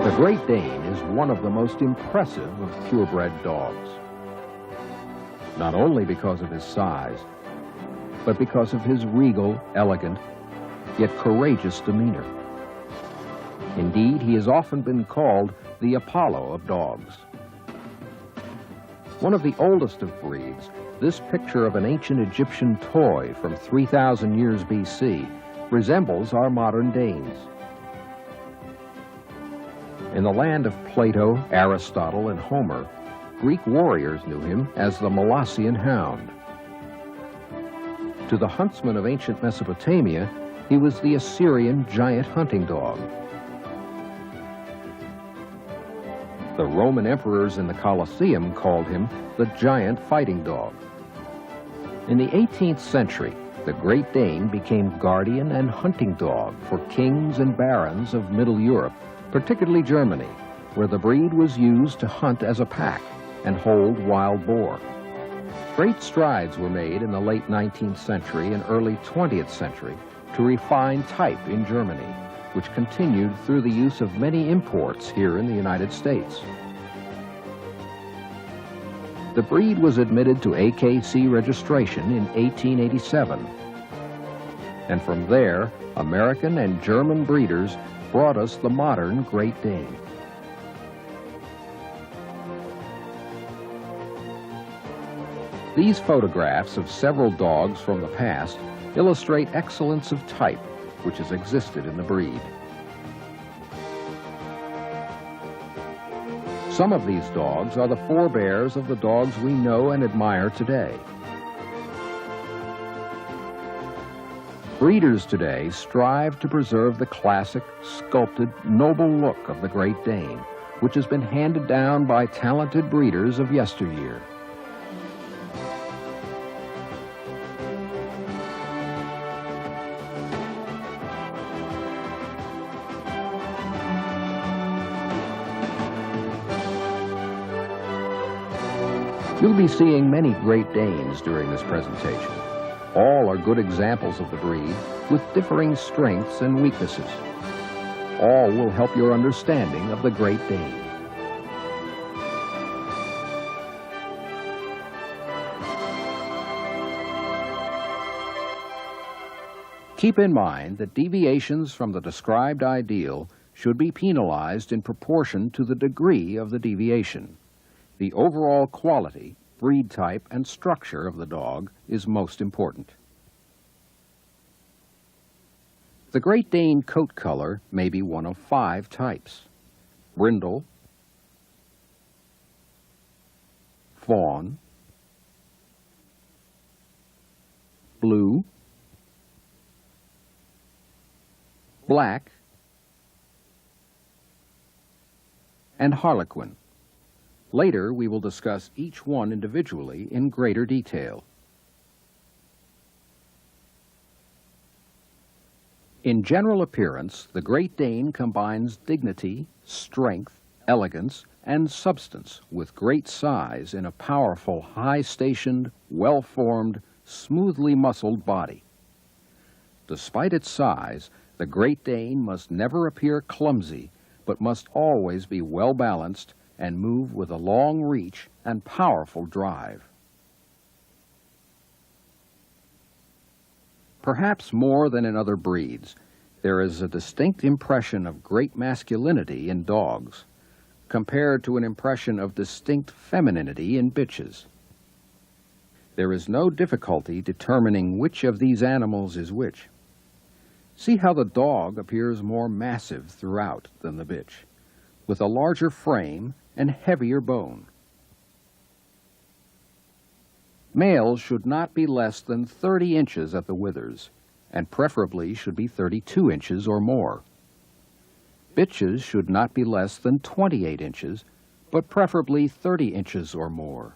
The Great Dane is one of the most impressive of purebred dogs. Not only because of his size, but because of his regal, elegant, yet courageous demeanor. Indeed, he has often been called the Apollo of dogs. One of the oldest of breeds, this picture of an ancient Egyptian toy from 3,000 years BC resembles our modern Danes. In the land of Plato, Aristotle, and Homer, Greek warriors knew him as the Molossian hound. To the huntsmen of ancient Mesopotamia, he was the Assyrian giant hunting dog. The Roman emperors in the Colosseum called him the giant fighting dog. In the 18th century, the Great Dane became guardian and hunting dog for kings and barons of Middle Europe, particularly Germany, where the breed was used to hunt as a pack and hold wild boar. Great strides were made in the late 19th century and early 20th century to refine type in Germany, which continued through the use of many imports here in the United States. The breed was admitted to AKC registration in 1887, and from there, American and German breeders brought us the modern Great Dane. These photographs of several dogs from the past illustrate excellence of type which has existed in the breed. Some of these dogs are the forebears of the dogs we know and admire today. Breeders today strive to preserve the classic, sculpted, noble look of the Great Dane, which has been handed down by talented breeders of yesteryear. You'll be seeing many Great Danes during this presentation. All are good examples of the breed, with differing strengths and weaknesses. All will help your understanding of the Great Dane. Keep in mind that deviations from the described ideal should be penalized in proportion to the degree of the deviation. The overall quality, breed type, and structure of the dog is most important. The Great Dane coat color may be one of 5 types: brindle, fawn, blue, black, and harlequin. Later, we will discuss each one individually in greater detail. In general appearance, the Great Dane combines dignity, strength, elegance, and substance with great size in a powerful, high-stationed, well-formed, smoothly muscled body. Despite its size, the Great Dane must never appear clumsy, but must always be well-balanced and move with a long reach and powerful drive. Perhaps more than in other breeds, there is a distinct impression of great masculinity in dogs, compared to an impression of distinct femininity in bitches. There is no difficulty determining which of these animals is which. See how the dog appears more massive throughout than the bitch, with a larger frame and heavier bone. Males should not be less than 30 inches at the withers, and preferably should be 32 inches or more. Bitches should not be less than 28 inches, but preferably 30 inches or more.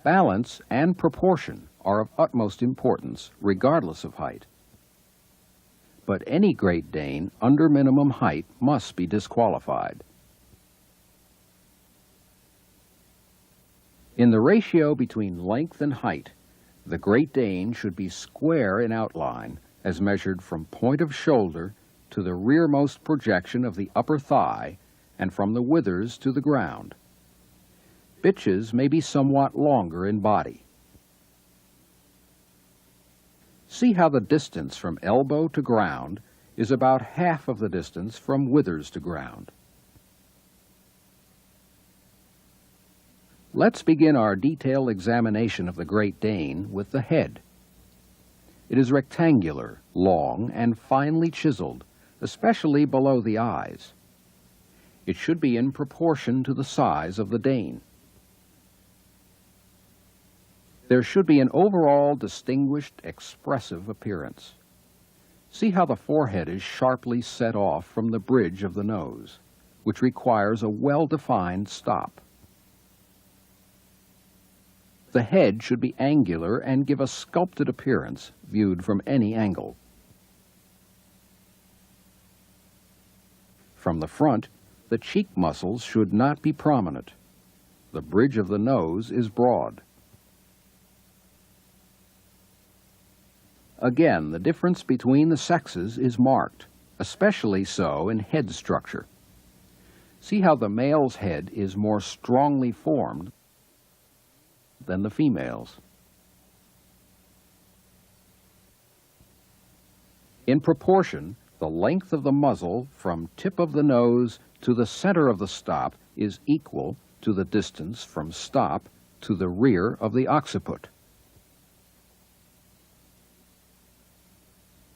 Balance and proportion are of utmost importance, regardless of height. But any Great Dane under minimum height must be disqualified. In the ratio between length and height, the Great Dane should be square in outline as measured from point of shoulder to the rearmost projection of the upper thigh and from the withers to the ground. Bitches may be somewhat longer in body. See how the distance from elbow to ground is about half of the distance from withers to ground. Let's begin our detailed examination of the Great Dane with the head. It is rectangular, long, and finely chiseled, especially below the eyes. It should be in proportion to the size of the Dane. There should be an overall distinguished, expressive appearance. See how the forehead is sharply set off from the bridge of the nose, which requires a well-defined stop. The head should be angular and give a sculpted appearance viewed from any angle. From the front, the cheek muscles should not be prominent. The bridge of the nose is broad. Again, the difference between the sexes is marked, especially so in head structure. See how the male's head is more strongly formed than the female's. In proportion, the length of the muzzle from tip of the nose to the center of the stop is equal to the distance from stop to the rear of the occiput.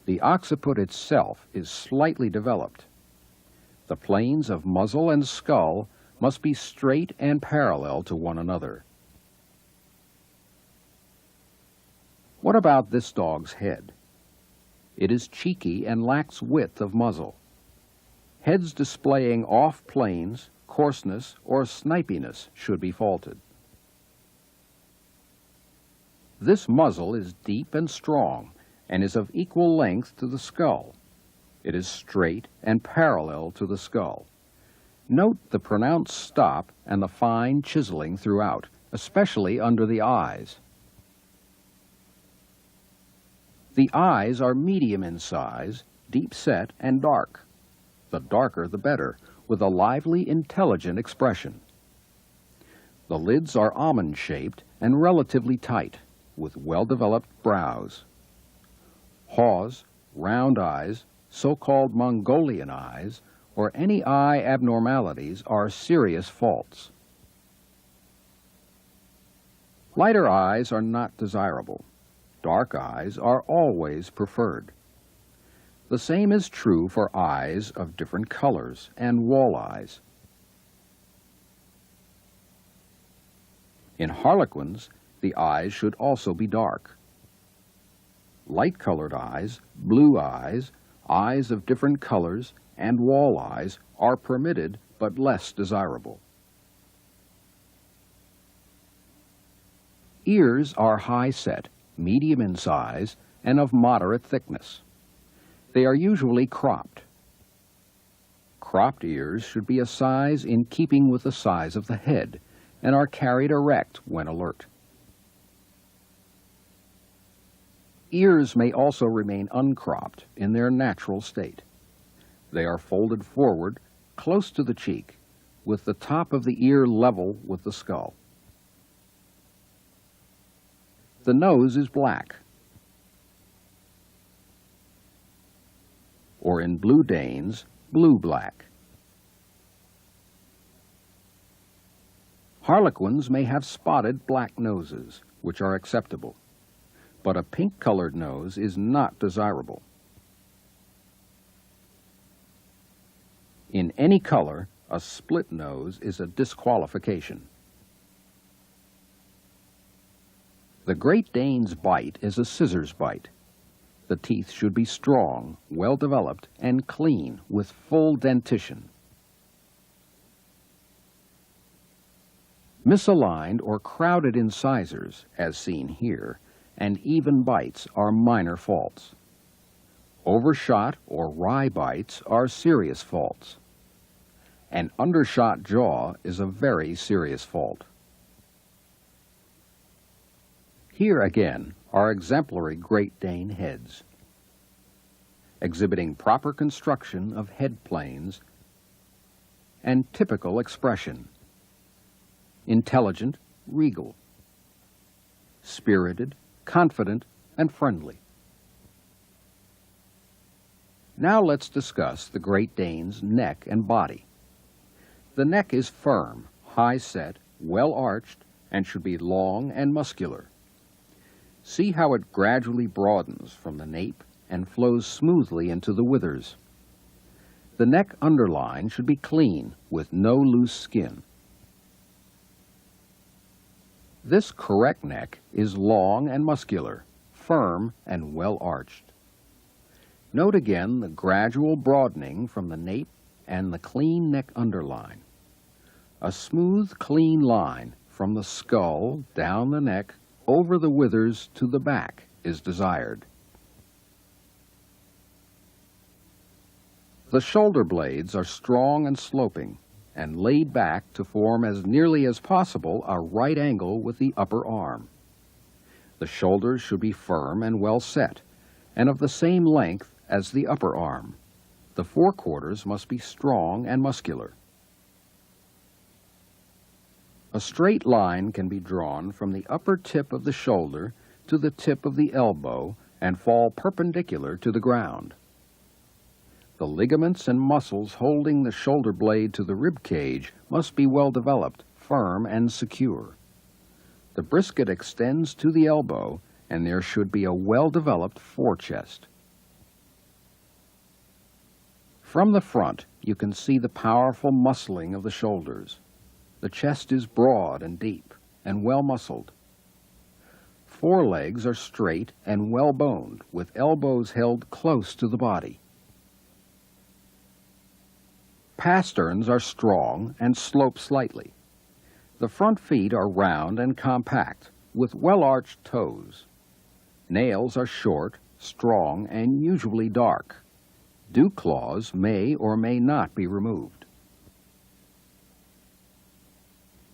The occiput itself is slightly developed. The planes of muzzle and skull must be straight and parallel to one another. What about this dog's head? It is cheeky and lacks width of muzzle. Heads displaying off planes, coarseness, or snipiness should be faulted. This muzzle is deep and strong and is of equal length to the skull. It is straight and parallel to the skull. Note the pronounced stop and the fine chiseling throughout, especially under the eyes. The eyes are medium in size, deep set, and dark. The darker the better, with a lively, intelligent expression. The lids are almond-shaped and relatively tight, with well-developed brows. Haws, round eyes, so-called Mongolian eyes, or any eye abnormalities are serious faults. Lighter eyes are not desirable. Dark eyes are always preferred. The same is true for eyes of different colors and wall eyes. In Harlequins, the eyes should also be dark. Light-colored eyes, blue eyes, eyes of different colors, and wall eyes are permitted but less desirable. Ears are high-set, medium in size, and of moderate thickness. They are usually cropped. Cropped ears should be a size in keeping with the size of the head and are carried erect when alert. Ears may also remain uncropped in their natural state. They are folded forward, close to the cheek, with the top of the ear level with the skull. The nose is black, or in blue Danes, blue-black. Harlequins may have spotted black noses, which are acceptable, but a pink-colored nose is not desirable. In any color, a split nose is a disqualification. The Great Dane's bite is a scissors bite. The teeth should be strong, well-developed, and clean with full dentition. Misaligned or crowded incisors, as seen here, and even bites are minor faults. Overshot or wry bites are serious faults. An undershot jaw is a very serious fault. Here again are exemplary Great Dane heads. exhibiting proper construction of head planes and typical expression. Intelligent, regal. Spirited, confident, and friendly. Now let's discuss the Great Dane's neck and body. The neck is firm, high-set, well-arched, and should be long and muscular. See how it gradually broadens from the nape and flows smoothly into the withers. The neck underline should be clean, with no loose skin. This correct neck is long and muscular, firm and well-arched. Note again the gradual broadening from the nape and the clean neck underline. A smooth, clean line from the skull down the neck over the withers to the back is desired. The shoulder blades are strong and sloping and laid back to form as nearly as possible a right angle with the upper arm. The shoulders should be firm and well set, and of the same length as the upper arm. The forequarters must be strong and muscular. A straight line can be drawn from the upper tip of the shoulder to the tip of the elbow and fall perpendicular to the ground. The ligaments and muscles holding the shoulder blade to the rib cage must be well developed, firm, and secure. The brisket extends to the elbow, and there should be a well-developed forechest. From the front, you can see the powerful muscling of the shoulders. The chest is broad and deep, and well-muscled. Forelegs are straight and well-boned, with elbows held close to the body. Pasterns are strong and slope slightly. The front feet are round and compact, with well-arched toes. Nails are short, strong, and usually dark. Dew claws may or may not be removed.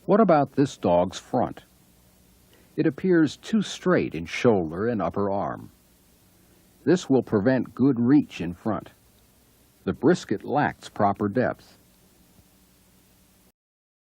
What about this dog's front? It appears too straight in shoulder and upper arm. This will prevent good reach in front. The brisket lacks proper depth.